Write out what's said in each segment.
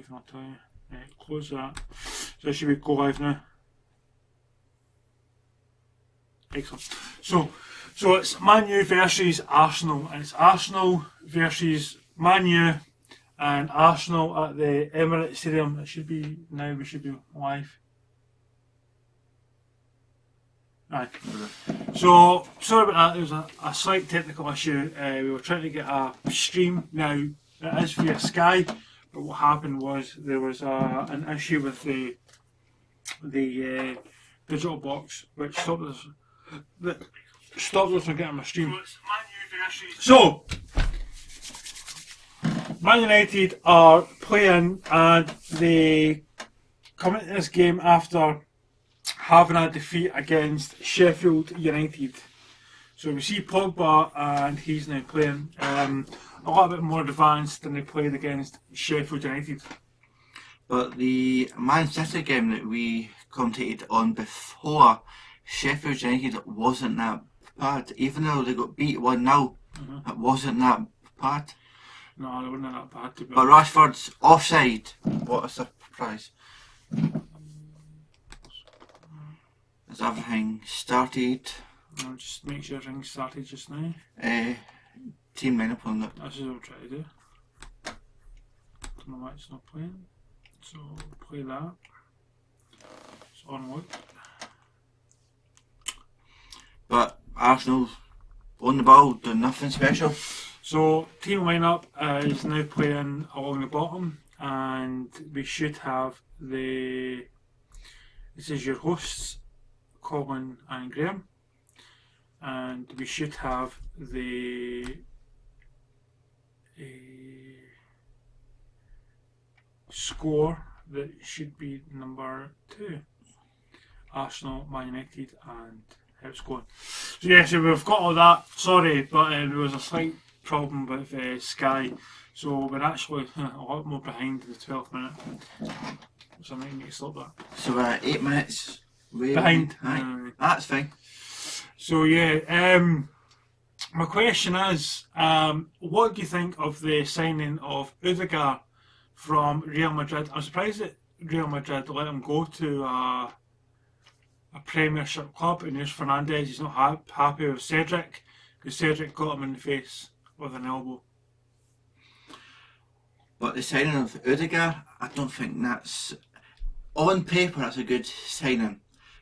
live, and I'll tell you. Close that. So this should be go live now. Excellent. So it's Man U versus Arsenal, and it's Arsenal versus Man U, and Arsenal at the Emirates Stadium. It should be now. We should be live. Aye. So sorry about that. There was a slight technical issue. We were trying to get a stream now. It is via Sky, but what happened was there was an issue with the digital box, which stopped us. From getting my stream. So Man United are playing, and they come into this game after having a defeat against Sheffield United. So we see Pogba, and he's now playing a little bit more advanced than they played against Sheffield United. But the Man City game that we commentated on before, Sheffield United wasn't that bad. Even though they got beat 1-0, it wasn't that bad. No, they weren't that bad, to be But honest. Rashford's offside. What a surprise. Has everything started? I'll just make sure everything started just now. Team lineup on that. This is what I'll try to do. Don't know why it's not playing. So play that. It's on look. But Arsenal on the ball, doing nothing special. So team lineup is now playing along the bottom, and we should have the. This is your hosts, Colin and Graham, and we should have the score that should be number 2. Arsenal, Man United, and how it's going. So yeah, so we've got all that. Sorry, but there was a slight problem with Sky, so we're actually a lot more behind the 12th minute. So I might need to stop that. So 8 minutes behind. That's fine. So yeah, my question is, what do you think of the signing of Odegaard from Real Madrid? I'm surprised that Real Madrid let him go to a premiership club, and there's Fernandes. He's not happy with Cedric, because Cedric got him in the face with an elbow. But the signing of Odegaard, I don't think that's... On paper, that's a good signing.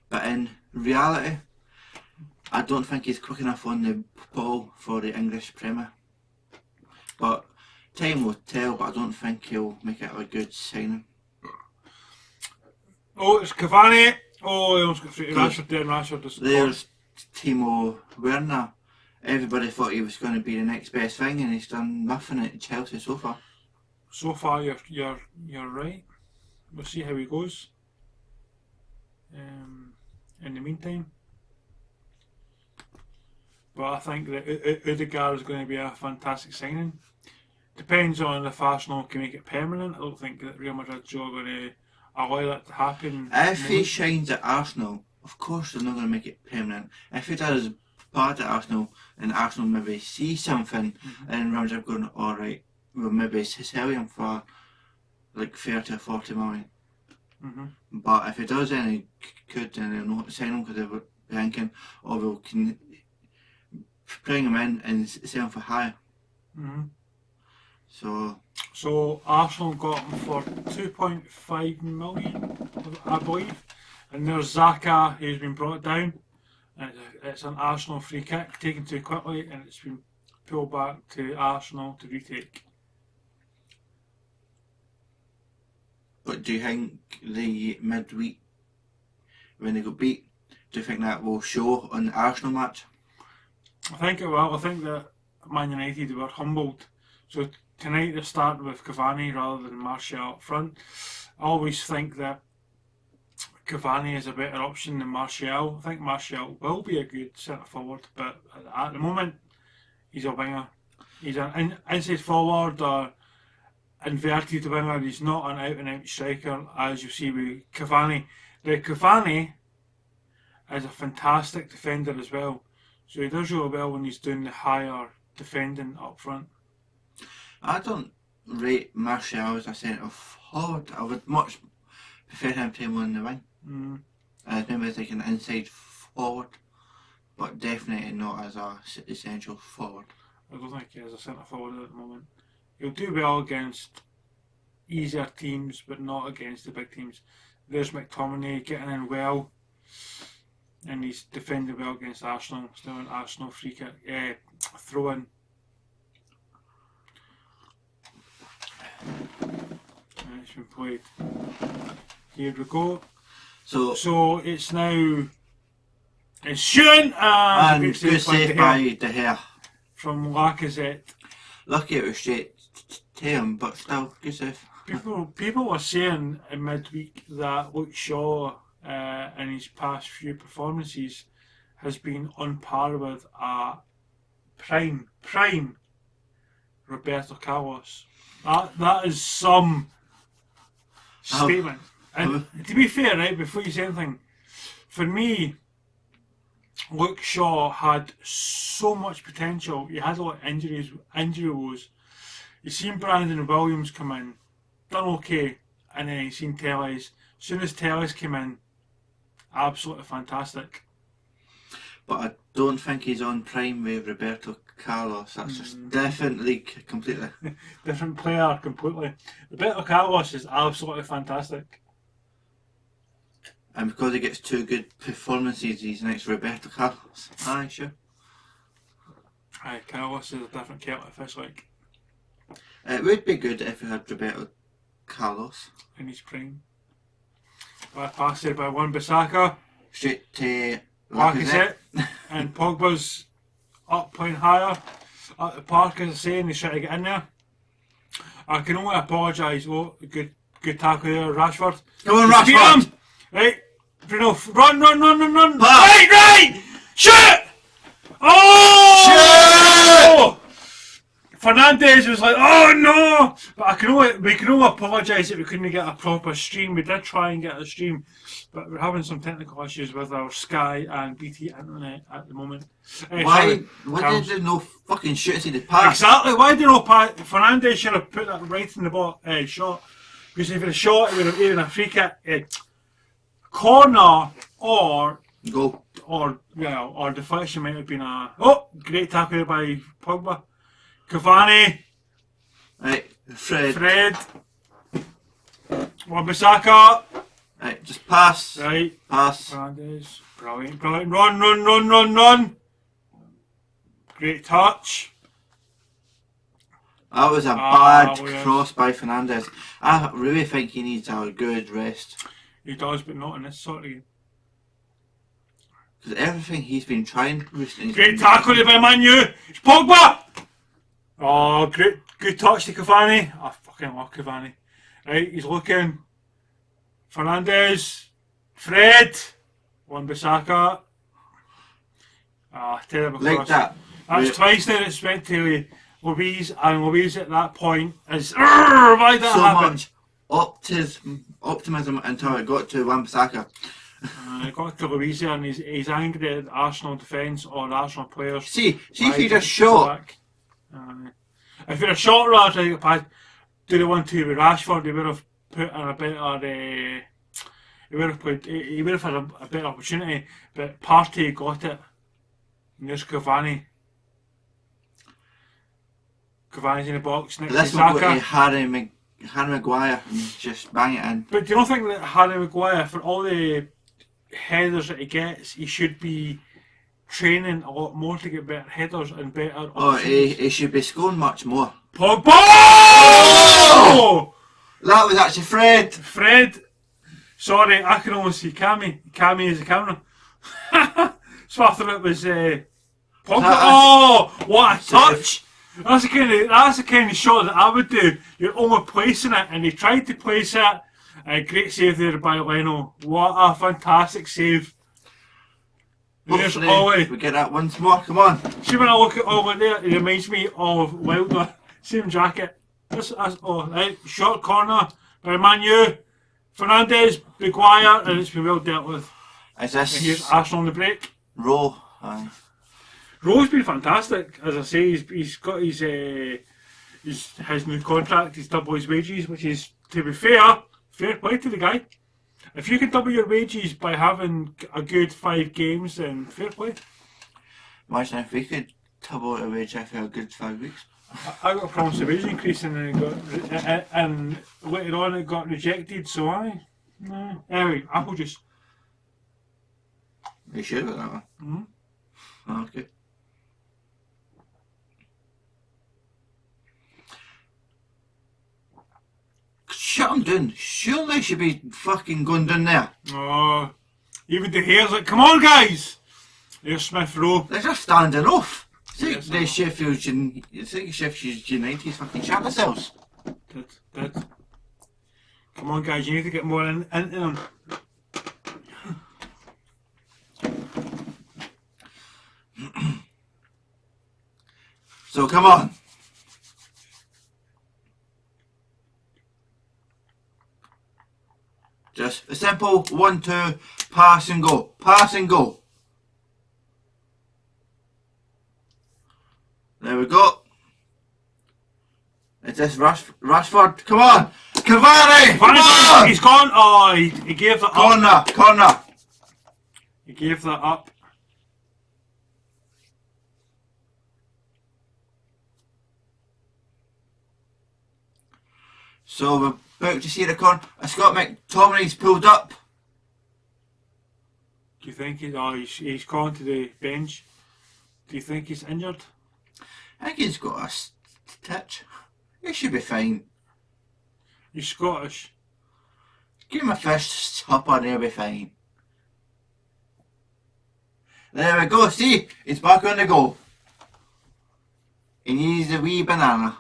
But in reality, I don't think he's quick enough on the ball for the English Premier. But time will tell, but I don't think he'll make it a good signing. Oh, it's Cavani. Oh, he almost got through to Rashford there, and Rashford just... There's Timo Werner. Everybody thought he was going to be the next best thing, and he's done nothing at Chelsea so far. So far, you're right. We'll see how he goes. In the meantime, but I think that Odegaard is going to be a fantastic signing. Depends on if Arsenal can make it permanent. I don't think that Real Madrid's going to allow that to happen. If he shines at Arsenal, of course they're not going to make it permanent. If he does bad at Arsenal, and Arsenal maybe see something, and Real Madrid going, alright, we'll maybe sell him for like 30 or 40 million. But if he does any good, then they'll not sign him, because they were thinking, oh, we can bring him in and sell him for higher. So Arsenal got him for 2.5 million, I believe. And there's Xhaka, who's been brought down. And it's an Arsenal free kick taken too quickly, and it's been pulled back to Arsenal to retake. But do you think the midweek, when they got beat, do you think that will show on the Arsenal match? I think it will. I think that Man United were humbled. So tonight they're starting with Cavani rather than Martial up front. I always think that Cavani is a better option than Martial. I think Martial will be a good centre forward, but at the moment he's a winger. He's an inside forward or inverted winger. He's not an out and out striker, as you see with Cavani. Now Cavani is a fantastic defender as well, so he does really well when he's doing the higher defending up front. I don't rate Martial as a centre forward. I would much prefer him to on the wing. Maybe as like an inside forward, but definitely not as a essential forward. I don't think he is a centre forward at the moment. He'll do well against easier teams, but not against the big teams. There's McTominay getting in well, and he's defending well against Arsenal. Still an Arsenal free kick, throw in. And it's been played. Here we go. So it's now. It's shooting and good save by De Gea from Lacazette. Lucky it was straight to him, but still good save. People were saying in midweek that Luke Shaw in his past few performances has been on par with a prime Roberto Carlos. That is some statement. And to be fair, right, before you say anything, for me, Luke Shaw had so much potential. He had a lot of injury woes. You seen Brandon Williams come in, done okay, and then you seen Telles. As soon as Telles came in, absolutely fantastic. But I don't think he's on prime with Roberto Carlos. That's just different league completely. Different player completely. Roberto Carlos is absolutely fantastic. And because he gets two good performances, he's next to Roberto Carlos. Aye, sure. Aye, Carlos is a different kettle of fish, like. It would be good if we had Roberto Carlos. In his prime. Passed by Wan-Bissaka. Straight to Lacazette. And Pogba's up playing higher at the park, as I say, and he's trying to get in there. I can only apologise. Oh, good tackle there, Rashford. Come on, Rashford! Right, Bruno, run! Pass. Right! Shoot! Oh! Shoot! Fernandes was like, oh no! But we can only apologise that we couldn't get a proper stream. We did try and get a stream, but we're having some technical issues with our Sky and BT internet at the moment. Why did they no fucking shoot to the pass? Exactly, why did no pass? Fernandes should have put that right in the ball shot. Because if it had shot, it would have even a free kick. Corner or goal or deflection might have been a great tackle by Pogba. Cavani, right, Fred, Wan-Bissaka, right, just pass, right, pass. Fernandes, brilliant, run, great touch. That was a bad cross by Fernandes. I really think he needs a good rest. He does, but not in this sort of game. Because everything he's been trying recently. Great tackle by Man U. It's Pogba. Oh, good touch to Cavani. I fucking love Cavani. Right, he's looking. Fernandes, Fred, Wan-Bissaka. Terrible cross. Like that. That's twice now it's went to Louise, and Louise at that point is why that so happened? Much optimism until it got to Wan-Bissaka. It got to Louise and he's angry at Arsenal defence or Arsenal players. See if he just shot. If he'd have shot rather than do the 1-2 with Rashford, he would have put in a better. He would have had a better opportunity, but Partey got it. And there's Cavani. Cavani's in the box next to Saka. This will go to Harry Maguire and just bang it in. But do you not think that Harry Maguire, for all the headers that he gets, he should be training a lot more to get better headers and better options? He should be scoring much more. Pogba! Oh! That was actually Fred. Sorry, I can only see Cammy is the camera. So I thought it was Pogba. Oh, what a touch! That's the kind of shot that I would do. You're only placing it, and he tried to place it. Great save there by Leno. What a fantastic save. There's Ollie. We get that once more, come on. See, when I look at Ollie there, it reminds me of Wilder. Same jacket. Right, short corner by Man U. Fernandes, Maguire, and it's been well dealt with. Is this? And here's Arsenal on the break. Rowe. Rowe's been fantastic. As I say, he's got his his new contract, he's double his wages, which is, to be fair play to the guy. If you can double your wages by having a good 5 games, then fair play. Imagine if we could double our wage after a good 5 weeks. I got promised a wage increase and then and later on it got rejected, so no. Anyway, apple juice. Are you sure about that one? Mm-hmm. Oh, okay. Shut him down. Surely he should be fucking going down there. Oh, even the hair's like, come on guys! There's Smith Rowe. They're just standing off. Yes, The Sheffield United fucking shot themselves. Did. Come on guys, you need to get more into them. So come on. Just a simple 1-2 pass and go. Pass and go. There we go. It's this Rashford. Come on. Cavani! Come on! He's gone. Oh, he gave that up. Corner. He gave that up. So we're about to see the corner. Scott McTominay's pulled up. Do you think he's gone to the bench? Do you think he's injured? I think he's got a stitch. He should be fine. He's Scottish. Give him a fist up and he'll be fine. There we go, see? He's back on the go. He needs a wee banana.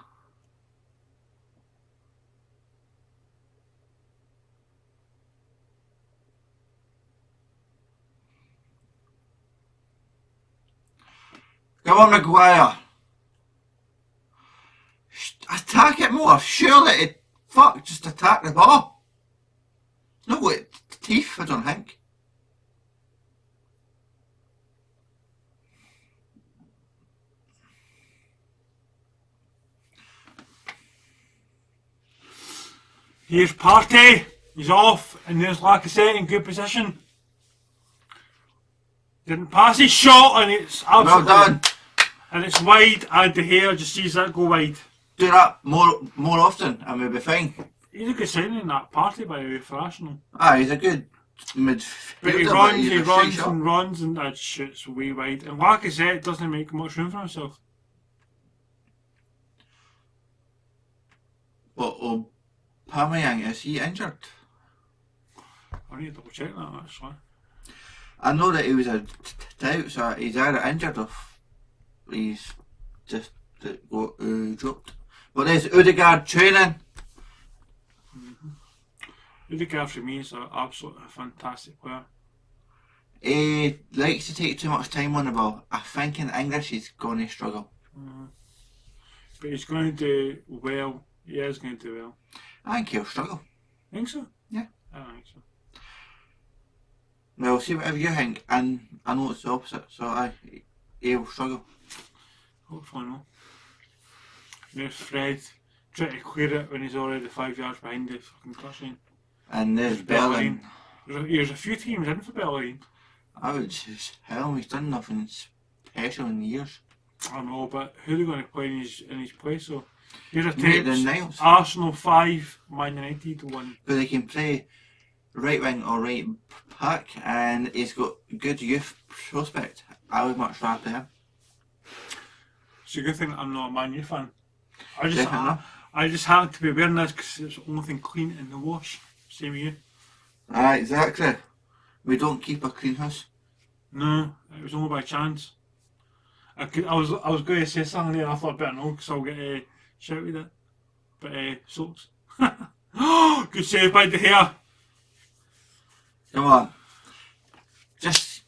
Come on, Maguire. Attack it more. Surely just attack the ball. No got teeth, I don't think. Here's Partey. He's off, and there's Lacazette in good position. Didn't pass his shot, and it's absolutely well done. And it's wide, and De Gea just sees that go wide. Do that more often, and we'll be fine. He's a good signing in that Partey, by the way, for Arsenal. He's a good midfielder. But he runs, and that shoots way wide. And Lacazette doesn't make much room for himself. But Aubameyang, is he injured? I need to double check that actually. I know that he was a doubt, so he's either injured or he's just got dropped. But there's Odegaard training. Odegaard for me is an absolutely fantastic player. He likes to take too much time on the ball. I think in English he's going to struggle. But he's going to do well. He is going to do well. I think he'll struggle. Think so? Yeah. I don't think so. Well, see whatever you think, and I know it's the opposite, so he'll struggle. Hopefully not. There's Fred trying to clear it when he's already 5 yards behind the fucking touchline. And there's Bellerin. There's a few teams in for Bellerin. I would just hell, he's done nothing special in years. I know, but who are they going to play in his place? So here's a Maitland team. Niles. Arsenal 5, Man United 1. But they can play right wing or right back, and he's got good youth prospect. I would much rather him. It's a good thing that I'm not a Man U fan. I just happen to be wearing this because it's the only thing clean in the wash. Same with you. Exactly. We don't keep a clean house. No, it was only by chance. I was going to say something there and I thought better no because I'll get shouted at. But soaks. Good save by De Gea. Come on. Just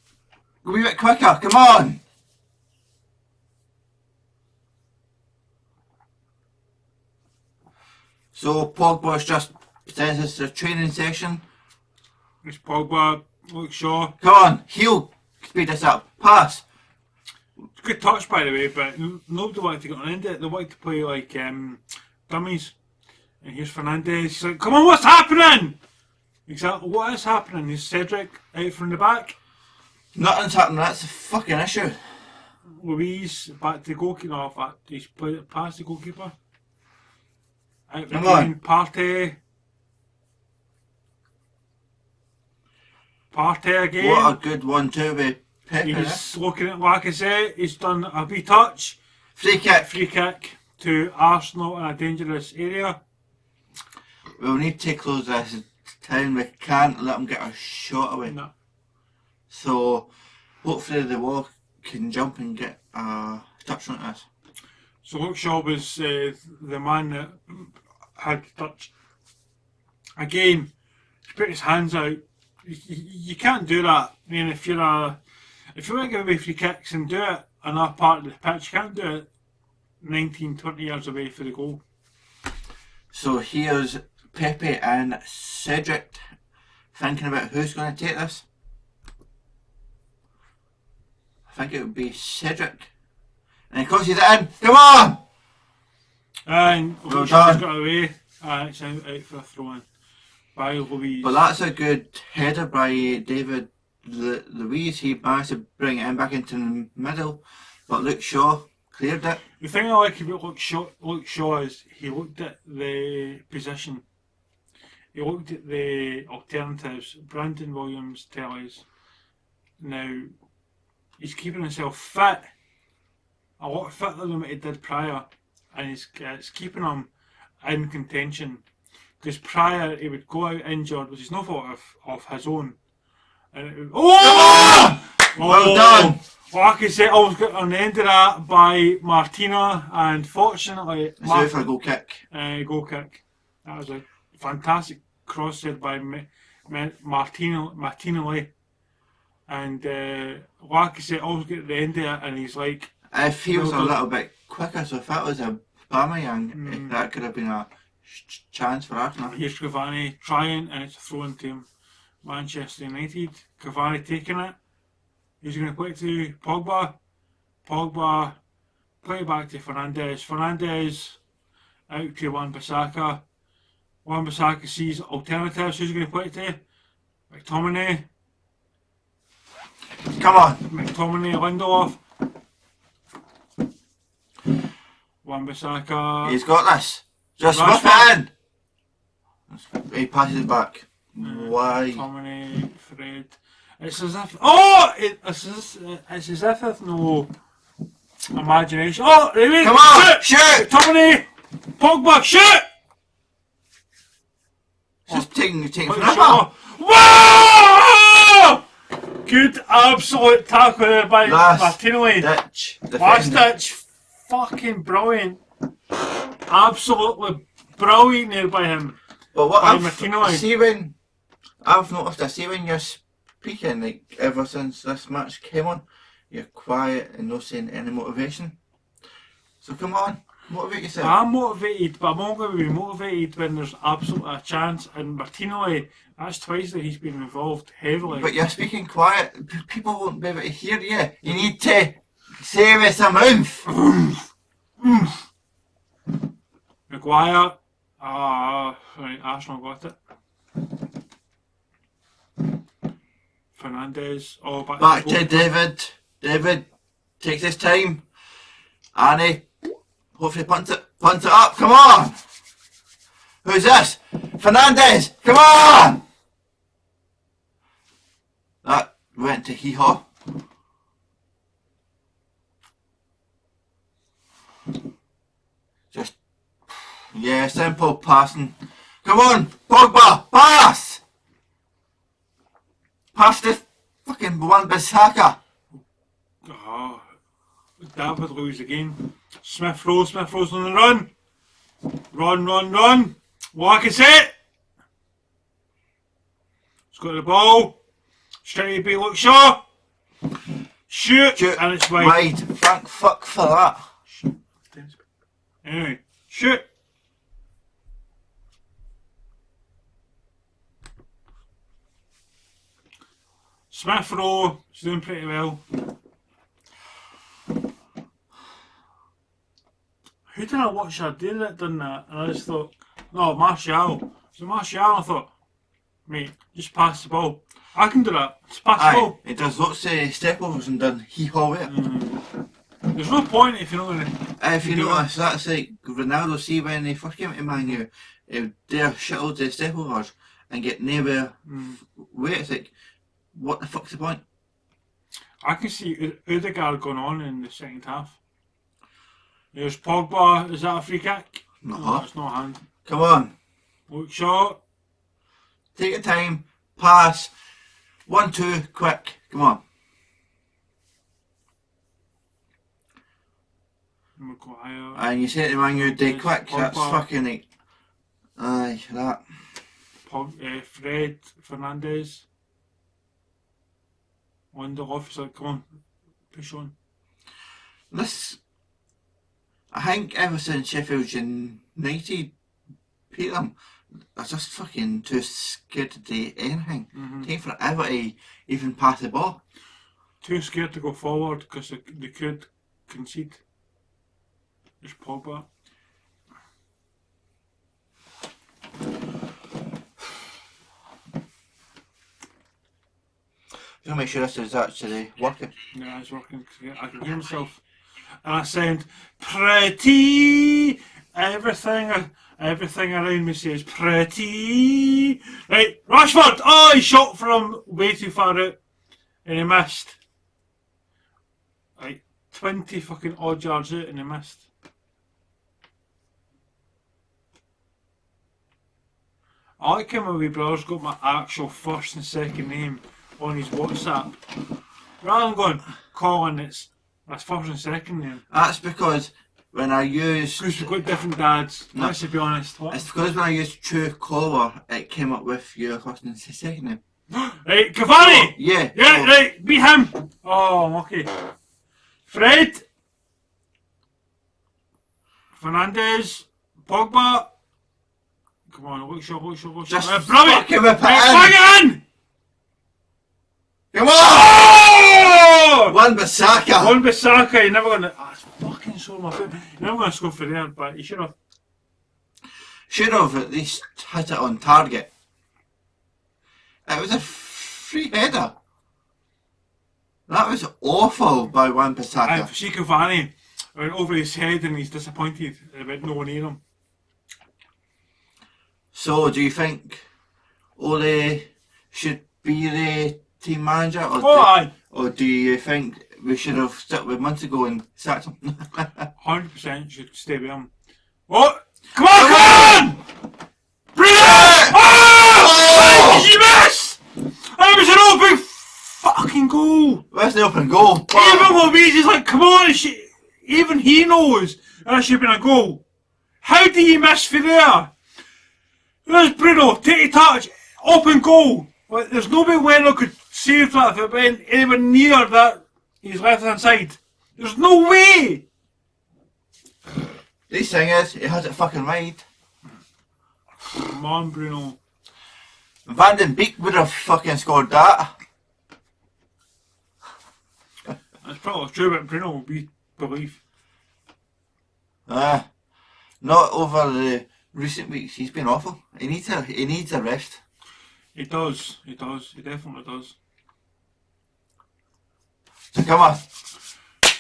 go a wee bit quicker, come on! So Pogba's just pretends it's a training session. It's Pogba, Luke Shaw. Come on, he'll speed us up. Pass. Good touch, by the way, but nobody wanted to get on into it. They wanted to play like dummies. And here's Fernandes. He's like, come on, what's happening? Exactly, what is happening? Is Cedric out from the back? Nothing's happening, that's the fucking issue. Louise back to the goalkeeper. No, in fact, he's played it past the goalkeeper. Out Come again, Partey. Partey again. What a good 1-2 with Pepe. He's looking at Lacazette. He's done a wee touch. Free kick. Free kick to Arsenal in a dangerous area. We'll need to close this down. We can't let them get a shot away. No. So hopefully the wall can jump and get a touch on us. So Luke Shaw was the man that had the touch. Again, he put his hands out. You can't do that. I mean, if you want to give away free kicks and do it on that part of the pitch, you can't do it 19, 20 yards away for the goal. So here's Pepe and Cedric thinking about who's going to take this. I think it would be Cedric. And he crosses it in. Come on! And Well Luke done. Shaw's got away. It's out for a throw in by Louise. But that's a good header by David Luiz. He managed to bring it in back into the middle. But Luke Shaw cleared it. The thing I like about Luke Shaw is he looked at the position. He looked at the alternatives. Brandon Williams tells now he's keeping himself fit, a lot fitter than what he did prior, and it's keeping him in contention. Because prior he would go out injured, which is no fault of his own. And it would, Well done! Like I said, I was got on the end of that by Martina, and fortunately, It's out for a goal kick. goal kick. That was a fantastic cross set by Martinelli. And like I said, I was getting the end of it, and he's like, It feels a little bit quicker, so if that was a Aubameyang, that could have been a chance for Arsenal. here's Cavani trying, and it's a throw into Manchester United. Cavani taking it. He's going to play it to Pogba. Pogba play it back to Fernandes. Fernandes out to Wan-Bissaka. Wan-Bissaka sees alternatives. Who's going to play it to? McTominay. Come on! McTominay, Lindelof. Wan-Bissaka. He's got this. Just whip Rashford. it in! He passes it back. Why? McTominay, Fred. It's as if it's as if there's no imagination. Oh, there we go. Come on! Shoot! McTominay, Pogba, shoot! Just taking Look forever. Shaw. Whoa! Good absolute tackle there by Martinelli. Ditch. Last Defender. ditch, fucking brilliant. Absolutely brilliant there by him. But what by I've Martinelli. see when I've noticed, I see when you're speaking, like ever since this match came on, you're quiet and not saying any motivation. So come on, motivate yourself. I'm motivated, but I'm only going to be motivated when there's absolutely a chance. And Martinelli, that's twice that he's been involved heavily. But you're speaking quiet. People won't be able to hear you. You need to say with some oomph. Maguire, right, Arsenal got it. Fernandes, Back to David. David takes his time. And he hopefully punts it up. Come on! Who's this? Fernandes! Come on! That went to hee-haw. Just, yeah, simple passing. Come on, Pogba, pass! Pass this fucking Wan-Bissaka. Oh, David Luiz again. Smith Rowe's on the run. Run. Lacazette. He's got the ball. Straight to be Luke Shaw. Shoot. And it's wide. Thank fuck for that. Anyway, shoot. Smith Rowe is doing pretty well. Who did I watch that day that done that? And I just thought, no, Martial. So Martial, I thought, mate, just pass the ball. I can do that. Just pass the ball. It does lots of stepovers and done hee-haw it. There's no point if you're not going to... If you notice, that's like Ronaldo, see when he first came to Man U, he would dare shit loads of stepovers and get nowhere. Wait, it's like, what the fuck's the point? I can see Odegaard going on in the second half. There's Pogba, is that a free kick? No, it's not a hand. Come on. Look shot. Take your time, pass. 1-2, quick, come on. Maguire. And you say to Man U, do quick, that's fucking like... Aye, that. Fred, Fernandes. Lindelof is like, come on, push on. This... I think ever since Sheffield United beat them, they're just fucking too scared to do anything. Take forever to even pass the ball. Too scared to go forward because they could concede. There's Pogba. Just make sure this is actually working. Yeah, it's working. I can hear myself. And I sound pretty. Everything around me says pretty. Right, Rashford! Oh, he shot from way too far out. And he missed. Right, 20 fucking odd yards out and he missed. I like how my wee brother's got my actual first and second name on his WhatsApp. Rather than going, Colin, it's first and second name. That's because when I use... Because we've got different dads, let's be honest. What? It's because when I used Truecaller, it came up with your first and second name. Right, Cavani! Oh, yeah. Yeah, right, beat him! Oh, I'm lucky. Fred! Fernandes! Pogba! Come on, look shot. Just fucking whip it bang it in! Come on! Oh! Wan-Bissaka! Wan-Bissaka, you're never gonna... That's fucking sore my foot. You're never gonna score for there, but you should have. Should have at least hit it on target. It was a free header. That was awful by Wan-Bissaka. See Cavani went over his head and he's disappointed about no one near him. So, do you think Ole should be the team manager, or do you think we should have stuck with months ago and sacked him? 100% should stay with him. What? Come on! Bring it! Oh! Did you miss? That was an open fucking goal. Where's the open goal? Even Luigi's like, come on, even he knows that should have been a goal. How do you miss for there? There's Bruno, take a touch, open goal. Like, there's no way Wendell could save that if it went anywhere near that his left hand side. There's no way. The thing is, he has it fucking right. Come on, Bruno. Van den Beek would have fucking scored that. That's probably true, but Bruno, we believe. Not over the recent weeks. He's been awful. He needs a rest. He does. He definitely does. So come on.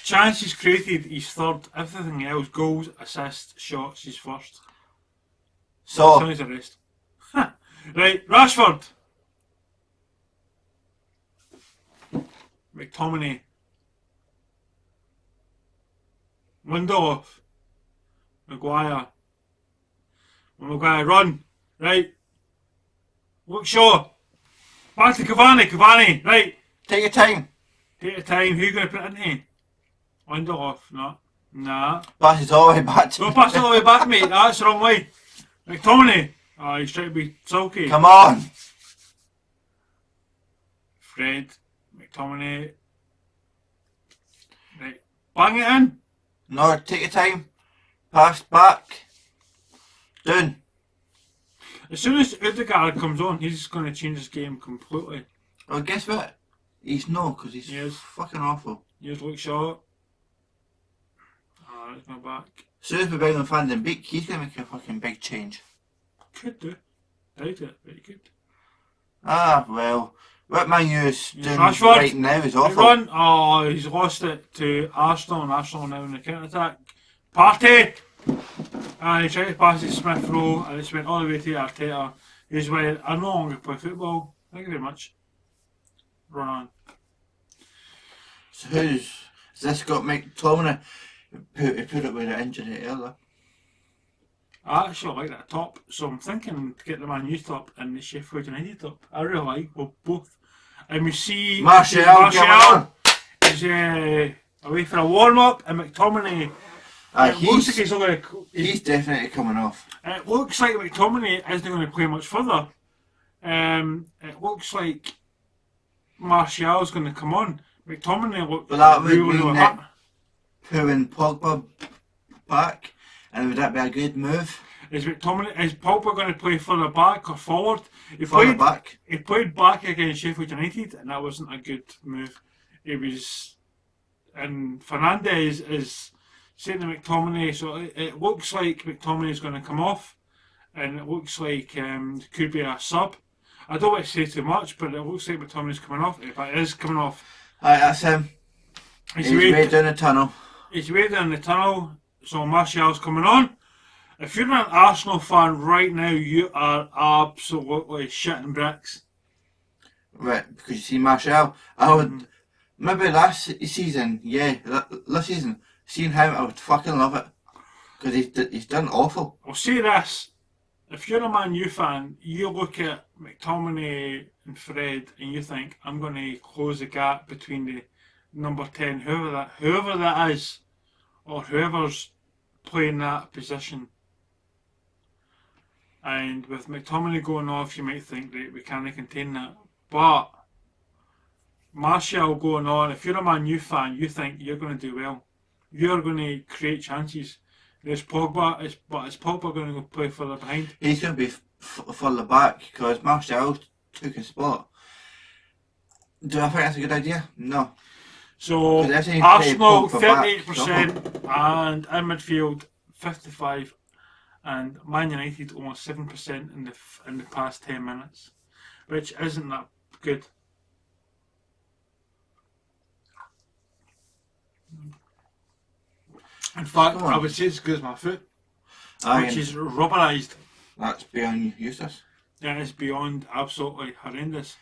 Chances created, he's third. Everything else, goals, assists, shots, he's first. So needs a rest. Right, Rashford. McTominay. Lindelof. Maguire. Maguire, run. Right. Look, Shaw. Back to Cavani. Right. take your time. Take your time. Who are you going to put it into? Lindelof. No. Nah. Pass it all the way back to Don't pass it all the way back, mate. That's the wrong way. McTominay. Oh, he's trying to be sulky. Come on. Fred. McTominay. Right. Bang it in. No, take your time. Pass back. Down. As soon as Odegaard comes on, he's going to change his game completely. Well, guess what? He's no, because he's fucking awful. Here's Luke Shaw. Alright, my back. Super big on Van den Beek, he's going to make a fucking big change. Could do. Doubt it, but he could. Ah, well, what Man U's doing Rashford. right now is awful. Run. Oh, he's lost it to Arsenal, and Arsenal now in the counter-attack. Partey! And he tried to pass it to Smith Rowe, and it's went all the way to Arteta. He's went, I no longer play football. Thank you very much. Run on. So has this got McTominay? He put it with an injury earlier. I actually like that top, so I'm thinking to get the Man U top and the Sheffield United top. I really like both. And we see Martial is away for a warm-up, and McTominay looks like he's definitely coming off. It looks like McTominay isn't going to play much further. It looks like Martial's going to come on. McTominay looks really hurt. Pulling Pogba back, and would that be a good move? Is Pogba going to play further back or forward? He Further back. He played back against Sheffield United, and that wasn't a good move. It was, and Fernandes is saying to McTominay, so it looks like McTominay is going to come off, and it looks like it could be a sub. I don't want to say too much, but it looks like McTominay's coming off. If it is coming off, Aye, that's him. He's way down the tunnel. He's way down the tunnel, so Martial's coming on. If you're an Arsenal fan right now, you are absolutely shitting bricks. Right, because you see Martial, I would, maybe last season, last season, seeing him, I would fucking love it. Because he's done awful. I'll say this, if you're a Man U fan, you look at McTominay and Fred and you think, I'm going to close the gap between the number 10, whoever that is, or whoever's playing that position. And with McTominay going off, you might think that we can't contain that. But Martial going on, if you're a Man U fan, you think you're going to do well. You're going to create chances. There's Pogba, but is Pogba going to go play further behind? He's going to be further back because Martial took his spot. Do I think that's a good idea? No. So Arsenal 38% and in midfield 55%, and Man United almost 7% in the past 10 minutes, which isn't that good. In fact, I would say it's as good as my foot, which is rubberised. That's beyond useless. That is beyond absolutely horrendous.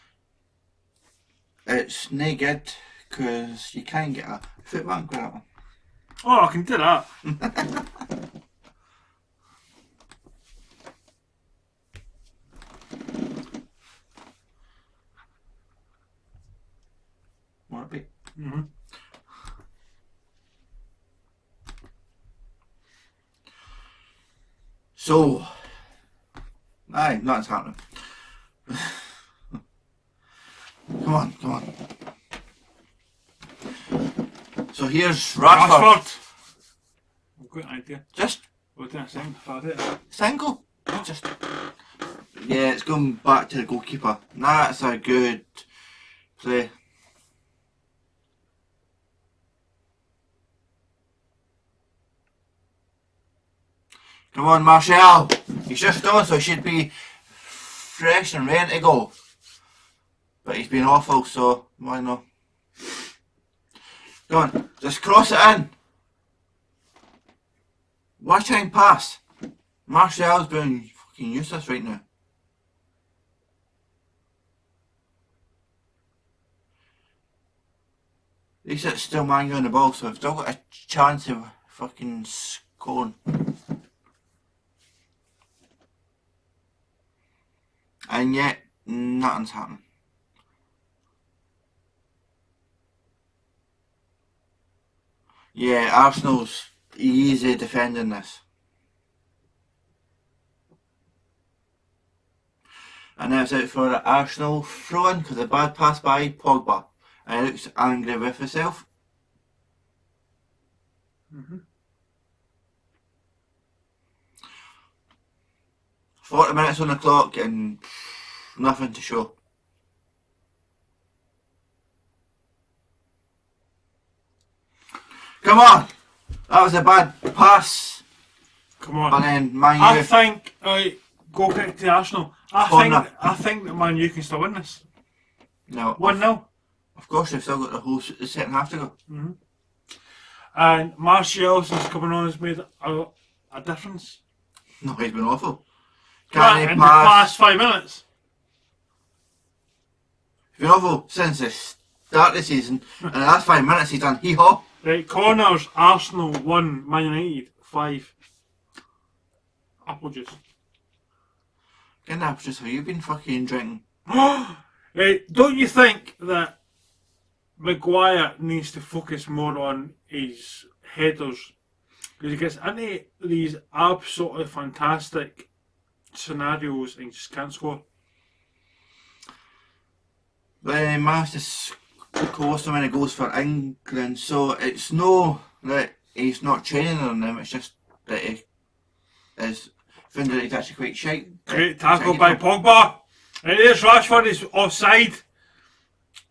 It's no good because you can't get a foot bank with that one. Oh, I can do that. More be. So, aye, nothing's happening. Come on. So here's Rashford. I've got an idea. Just What did I say? single. Just it's going back to the goalkeeper. That's a good play. Come on, Martial. He's just on, so he should be fresh and ready to go. But he's been awful, so why not? Come on, just cross it in. Watch time pass. Martial's been fucking useless right now. At least it's still Man on the ball, so I've still got a chance of fucking scoring. And yet, nothing's happened. Yeah, Arsenal's easy defending this. And now it's out for an Arsenal throw-in because a bad pass by Pogba. And he looks angry with himself. 40 minutes on the clock and nothing to show. Come on! That was a bad pass Come on. And then Man U. I think, go back to Arsenal. I think that Man U can still win this. No. 1-0. Of course, they've still got the second half to go. Mm-hmm. And Martial, since coming on, has made a difference. No, he's been awful. Right, in the past 5 minutes. He's been awful since the start of the season. And the last 5 minutes he's done hee-haw. Right, corners, Arsenal 1, Man United 5. Apple juice. Getting apple juice, have you been fucking drinking? Right, don't you think that Maguire needs to focus more on his headers? Because he gets into these absolutely fantastic scenarios and just can't score. But he managed to score so many goals for England, so it's no that he's not training on them, it's just that he is found that he's actually quite shite. Great tackle by Pogba. And there's Rashford, he's offside.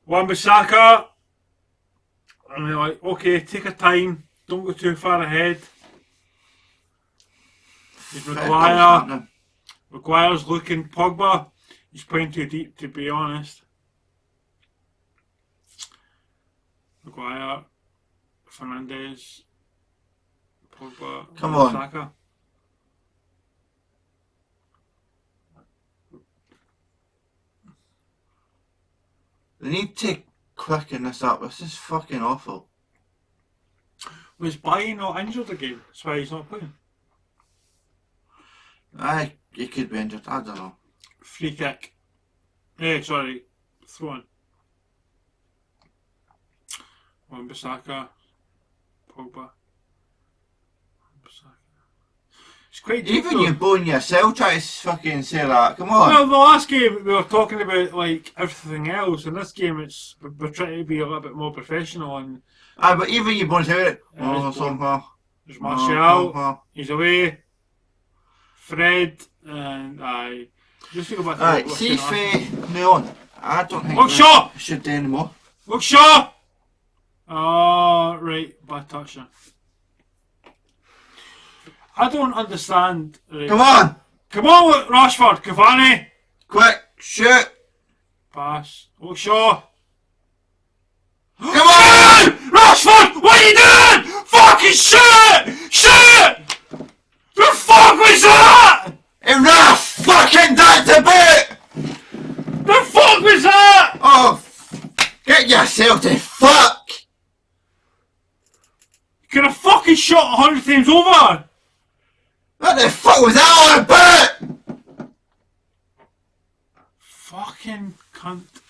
Wan-Bissaka. And they're like, okay, take your time, don't go too far ahead. He's Maguire. Maguire's looking. Pogba, he's playing too deep, to be honest. Maguire, Fernandes, Pogba, come on. Saka. They need to quicken this up. This is fucking awful. Was Bailly not injured again? That's why he's not playing. He could be injured. I don't know. Free kick. Sorry. Throw in. Wan-Bissaka. Pogba. It's quite deep. Even you bone yourself try to fucking say that. Come on. Well, the last game we were talking about like everything else. In this game, we're trying to be a little bit more professional. And but even you bone yourself. There's Martial. He's away. Fred and I. Just go back to Alright, see if on. I don't think Look, Shaw! Should do anymore. Look, Shaw! Oh, right, bad touch there. I don't understand. Right. Come on! Come on, look, Rashford, Cavani! Quick, shoot! Pass. Look, Shaw! Come on! Rashford! What are you doing? Fucking shoot! Shoot! The fuck was that? And Raff fucking that to boot! The fuck was that? Oh, get yourself to fuck! You could have fucking shot 100 times over! What the fuck was that all about? Fucking cunt.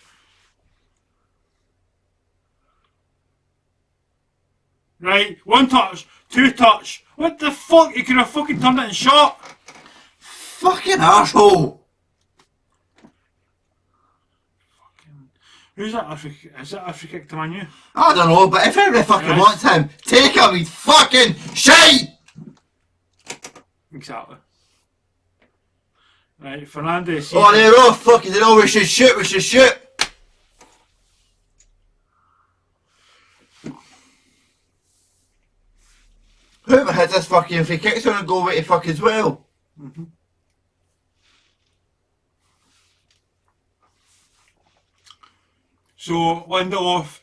Right, 1 touch, 2 touch. What the fuck? You could have fucking turned it and shot. Fucking arsehole! Fucking. Who's that? Is that a free kick to Man U? I don't know, but if everybody fucking wants him, take him, he's fucking shite! Exactly. Right, Fernandes. Oh, they're all fucking, they know we should shoot! Whoever hits this fucking free kick's gonna go away to fuck as well. Mm-hmm. So, Lindelof,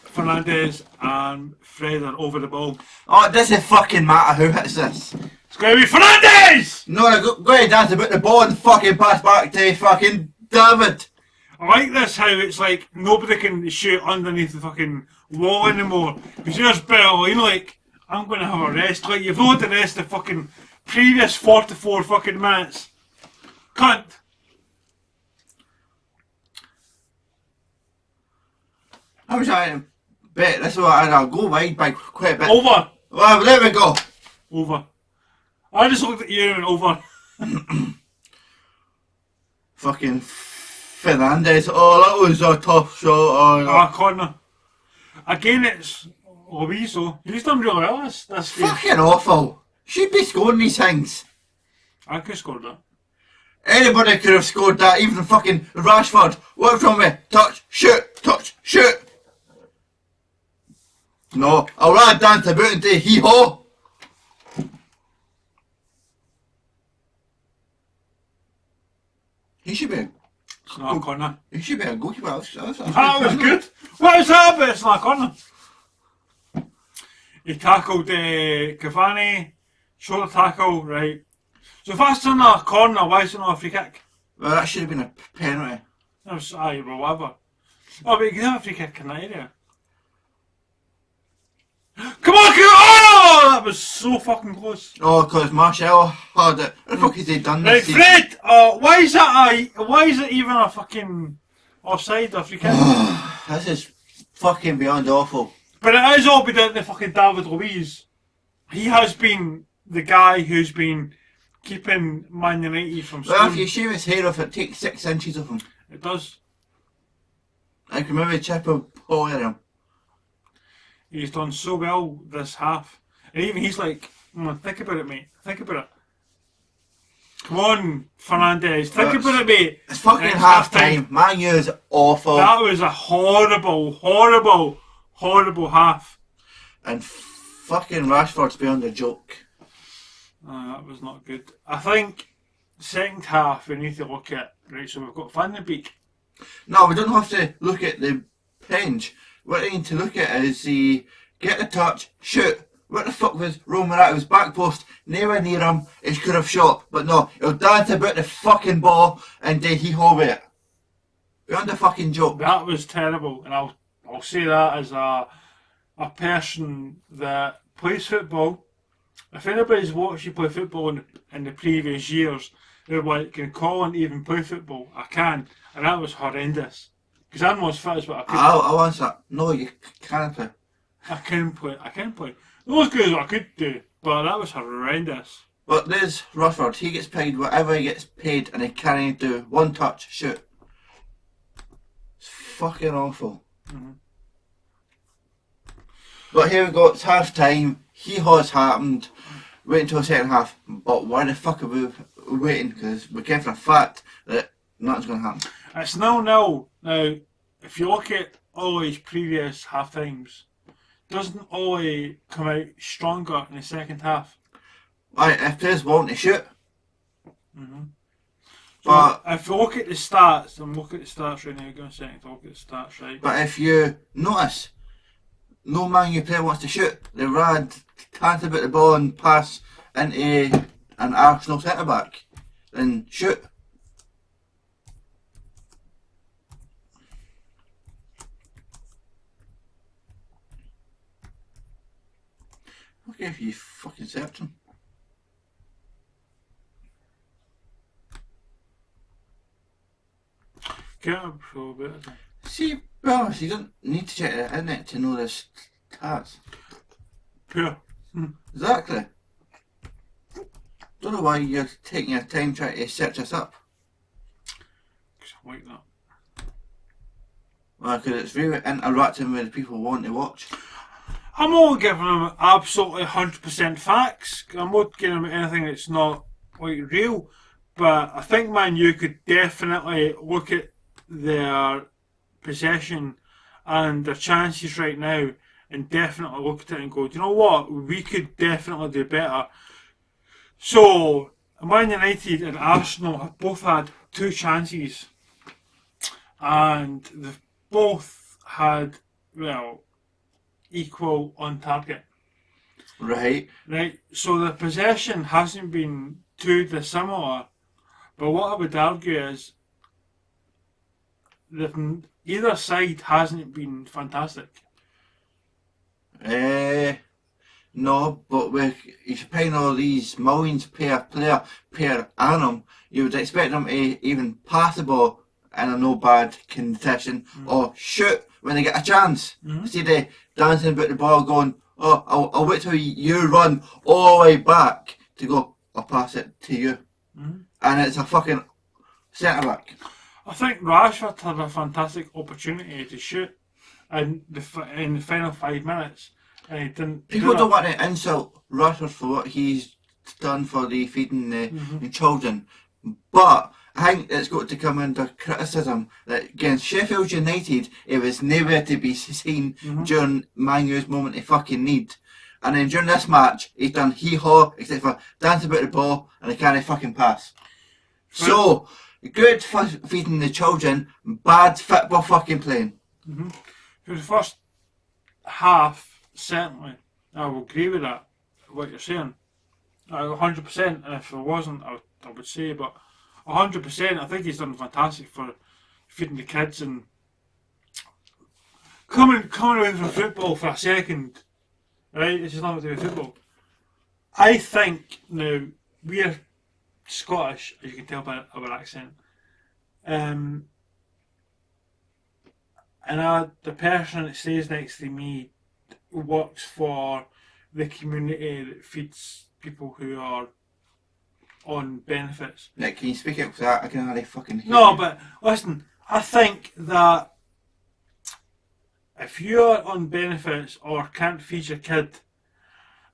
Fernandes and Fred are over the ball. Oh, it doesn't fucking matter who hits this. It's going to be Fernandes! No, go ahead, dance about the ball and fucking pass back to fucking David. I like this, how it's like nobody can shoot underneath the fucking wall anymore. Because there's Berlin, like, I'm going to have a rest. Like, you've not had the rest of the fucking previous 44 fucking minutes. Cunt. I was trying to bet this one I'll go wide by quite a bit. Over. Well, there we go. Over. I just looked at you and over. Fucking Fernandes. Oh, that was a tough shot. Corner. Again, it's Loiso. He's done really well this game. Fucking awful. Should be scoring these things. I could have scored that. Anybody could have scored that, even fucking Rashford. What's wrong with me? Touch, shoot. No, I'll rather dance about and say hee-haw. He should be. It's not a corner. He should be a goalkeeper. That was good. What is that? But it's not a corner. He tackled Cavani, shoulder tackle, right. So if that's not a corner, why is it not a free kick? Well, that should have been a penalty. That was, aye, well, whatever. Oh, but you can have a free kick in that area. Come on, oh! That was so fucking close. Oh, because Martial had it. What the fuck has he done Right, this season? Fred! Why is it even a fucking offside or free kick? This is fucking beyond awful. But it is all down to fucking David Luiz. He has been the guy who's been keeping Man United from Well, if scoring. you shave his hair off, it takes 6 inches off him. It does. I can maybe chip a ball at him. He's done so well this half. And even he's like, think about it, mate. Think about it. Come on, Fernandes. Think about it, mate. It's fucking half time. Man U is awful. That was a horrible, horrible, horrible half. And fucking Rashford's beyond a joke. That was not good. I think second half we need to look at, right, so we've got Van den Beek. No, we don't have to look at the bench. What we need to look at is the get the touch, shoot. What the fuck was Roman at? It was back post, nowhere near him. He could have shot, but no, he'll dance about the fucking ball and he hove it. Beyond a fucking joke. That was terrible, and I'll say that as a person that plays football. If anybody's watched you play football in the previous years, they're like, can Colin even play football? I can, and that was horrendous. Because I'm not as fit as what I could. I'll answer that. No, you can't play. I can play. Not as good as what I could do, but that was horrendous. But there's Rashford. He gets paid whatever he gets paid, and he can't do one touch, shoot. It's fucking awful. Mm-hmm. But here we go. It's half time. He has happened. Wait until the second half. But why the fuck are we waiting? Because we can for a fact that nothing's going to happen. It's 0-0. Now, if you look at Ollie's previous half times, doesn't Ollie come out stronger in the second half? Right, if players want to shoot. Mm-hmm. So But if you look at the stats, I'm looking at the stats right now, go a second to look at the stats, right? But if you notice, no Man U player wants to shoot. They rather can't about the ball and pass into an Arsenal centre back than shoot. Okay, if you fucking searching. Get up for a bit. See, well, you don't need to check the internet to know this stats. Pure. Exactly. Don't know why you're taking your time trying to search this up. Because I like that. Well, because it's very interactive with the people want to watch. I'm not giving them absolutely 100% facts. I'm not giving them anything that's not like real. But I think Man U could definitely look at their possession and their chances right now and definitely look at it and go, do you know what? We could definitely do better. So, Man United and Arsenal have both had 2 chances. And they've both had, well, equal on target. Right. Right, so the possession hasn't been too dissimilar, but what I would argue is that either side hasn't been fantastic. No, but if you're paying all these millions per player per annum, you would expect them to even pass the ball in a no bad condition or shoot when they get a chance. Instead of dancing about the ball going, oh, I'll wait till you run all the way back to go, I'll pass it to you. And it's a fucking centre back. I think Rashford had a fantastic opportunity to shoot in the final 5 minutes, and he didn't. People don't want to insult Rashford for what he's done for the feeding the children, but I think it's got to come under criticism that against Sheffield United, it was nowhere to be seen during Man U's moment of fucking need. And then during this match, he's done hee-haw, except for dancing about the ball, and he can't fucking pass. So, good for feeding the children, bad football fucking playing. For the first half, certainly, I will agree with that, what you're saying. 100%, and if it wasn't, I would say, but 100%, I think he's done fantastic for feeding the kids and coming away from football for a second, right? This is nothing to do with football. I think now we're Scottish, as you can tell by our accent, and the person that stays next to me works for the community that feeds people who are on benefits. Nick, can you speak up? Because I can hardly fucking hear No, you. but listen, I think that if you're on benefits or can't feed your kid,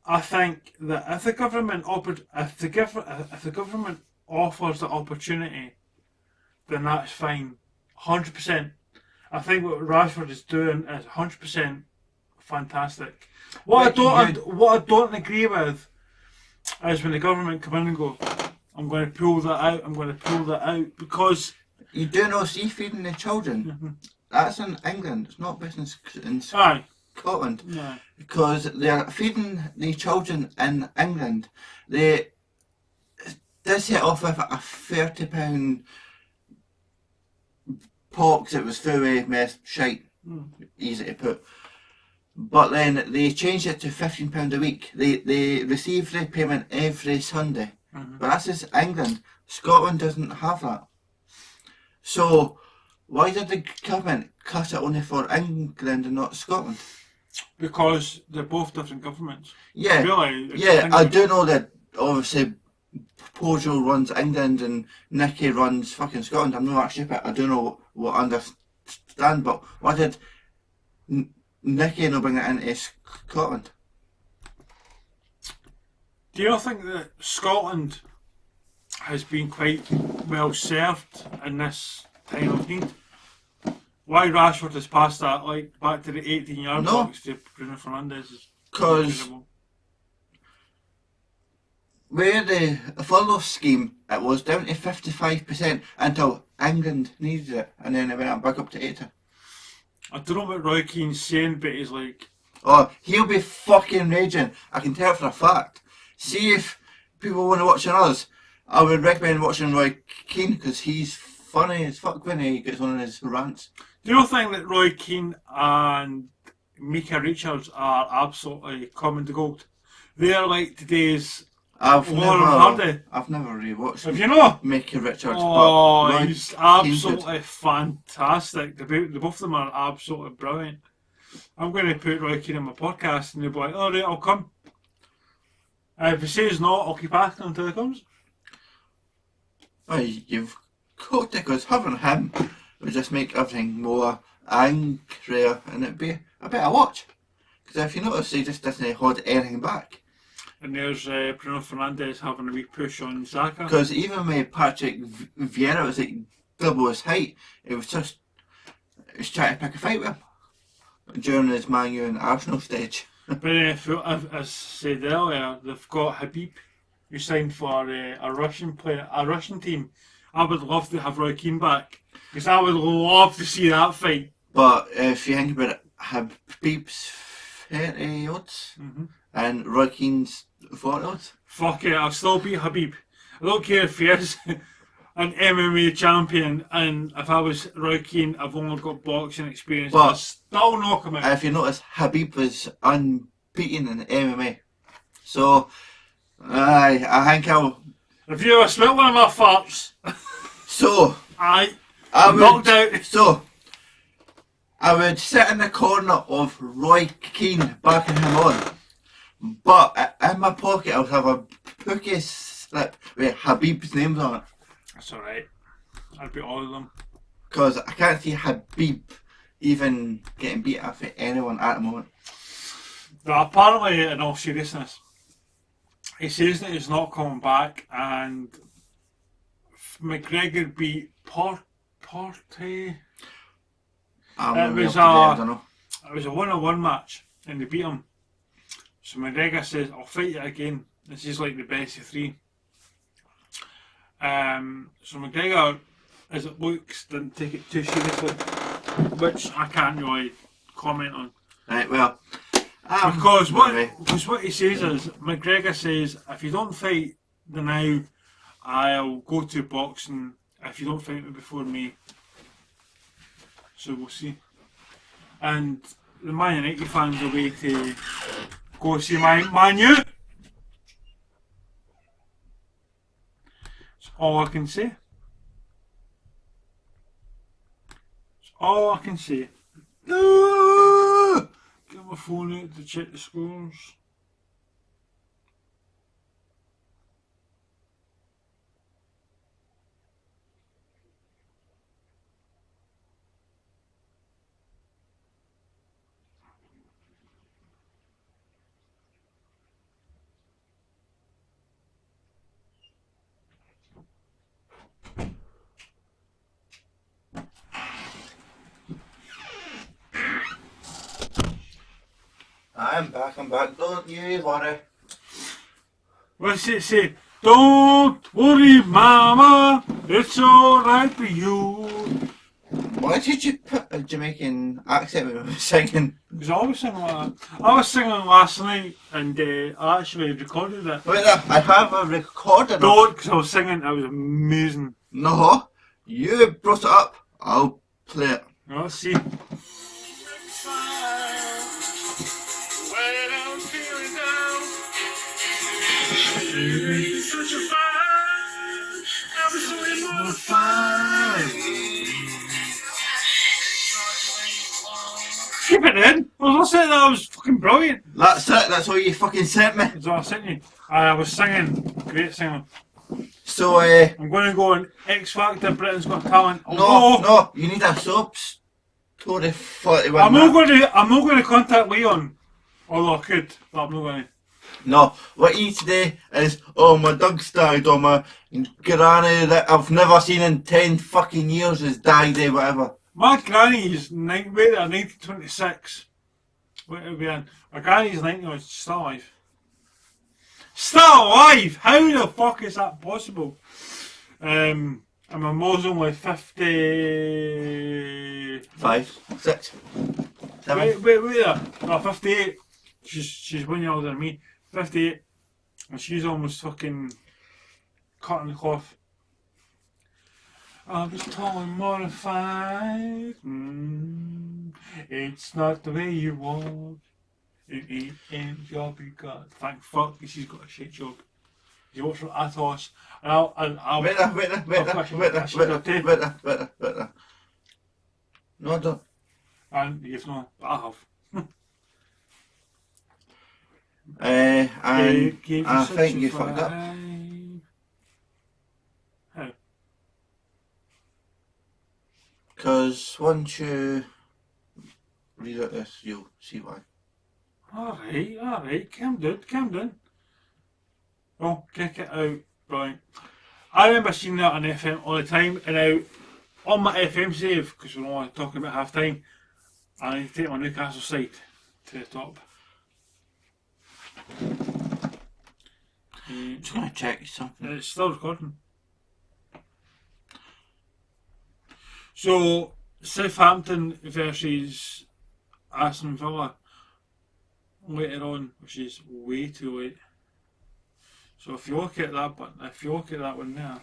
I think that if the government offers the opportunity, then that's fine, 100%. I think what Rashford is doing is 100% fantastic. What I don't agree with is when the government come in and go, I'm going to pull that out, because You do know, see, feeding the children, that's in England, it's not business in aye, Scotland. yeah, Because they're feeding the children in England. They did set off with a £30 box that was full of mess shite, easy to put. But then they changed it to £15 a week. They receive the payment every Sunday. But that's just England. Scotland doesn't have that. So why did the government cut it only for England and not Scotland? because they're both different governments. Yeah, Really, yeah, I do know that obviously Pojo runs England and Nicky runs fucking Scotland. I'm not actually, but I do know what I understand. But why did Nicky not bring it into Scotland? Do you not think that Scotland has been quite well served in this time of need? Why Rashford has passed that, like, back to the 18-yard box to Bruno Fernandes is because where the furlough scheme, it was down to 55% until England needed it, and then it went back up to 80%. I don't know what Roy Keane's saying, but he's like, oh, he'll be fucking raging. I can tell for a fact. See if people want to watch us. I would recommend watching Roy Keane because he's funny as fuck when he gets on his rants. do you not think that Roy Keane and Micah Richards are absolutely common to gold? They're like today's Lauren Hardy. I've never really watched Have you not? Mickey Richards. Oh, but he's absolutely fantastic. The both of them are absolutely brilliant. I'm going to put Roy Keane on my podcast and they'll be like, all right, I'll come. If he says no, I'll keep asking until he comes. Oh, you've got to, because having him would just make everything more angrier and it'd be a better watch. Because if you notice, he just doesn't hold anything back. And there's Bruno Fernandes having a wee push on Xhaka. Because even with Patrick Vieira was like double his height, it was trying to pick a fight with him during his Man U and Arsenal stage. But as said earlier, they've got Habib, who signed for a Russian team. I would love to have Roy Keane back because I would love to see that fight. But if you think about it, Habib's 30 odds and Roy Keane's 40 odds. Fuck it, I'll still beat Habib. I don't care if he is an MMA champion, and if I was Roy Keane, I've only got boxing experience. But I'd still knock him out. If you notice, Habib was unbeaten in MMA. So, I think I'll... If you ever smelt one of my farts, so I would, knocked out. So, I would sit in the corner of Roy Keane backing him on. But in my pocket, I would have a bookie slip with Habib's names on it. That's alright. I'd beat all of them. Because I can't see Habib even getting beat up for anyone at the moment. But apparently, in all seriousness, he says that he's not coming back, and McGregor beat Porte. It was a 1-on-1 match, and they beat him. So McGregor says, I'll fight you again. This is like the best of three. So McGregor as it looks, didn't take it too seriously, which I can't really comment on. Right, well, Because what he says is, McGregor says, if you don't fight the now, I'll go to boxing if you don't fight me before me. So we'll see. And the Man United fans are way to go see Man U. That's all I can say. That's all I can say. Get my phone out to check the scores. I'm back, don't you worry. What's it say? Don't worry, Mama, it's alright with you. Why did you put a Jamaican accent when we were singing? Because I always sing like that. I was singing last night and I actually recorded it. Wait, I have a recording. Don't, because I was singing, it was amazing. No, you brought it up. I'll play it. Let's see. Keep it in. I was listening to that. It was fucking brilliant. That's it. That's all you fucking sent me. That's what I sent you. I was singing. Great singer. So, I'm going to go on X Factor, Britain's Got Talent. No, you need a soap story 41. I'm not going to contact Leon. Although I could, but I'm not going to. No, what you need today is, oh, my dog's died, or my granny that I've never seen in 10 fucking years has died, whatever. My granny is 1926. Wait till we in. My granny's 90, she's still alive. Still alive? How the fuck is that possible? And my mom's only 5, 6, 7. Wait there. No, 58. She's 1 year older than me. 58. And she's almost fucking cutting the cloth. I was totally mortified. It's not the way you walk. It ain't job you got. Thank fuck she's got a shit job. You watch for Athos. And I'll Wait there. No, I don't. And you've not, but I have. And I think you fucked up. How? Because once you read out this, you'll see why. Alright, calm down. Oh, kick it out. Brilliant. I remember seeing that on FM all the time, and now on my FM save, because we're only talking about half time, I need to take my Newcastle side to the top. Just going to check something. It's still recording. So, Southampton versus Aston Villa later on, which is way too late. So if you look at that button, if you look at that one there.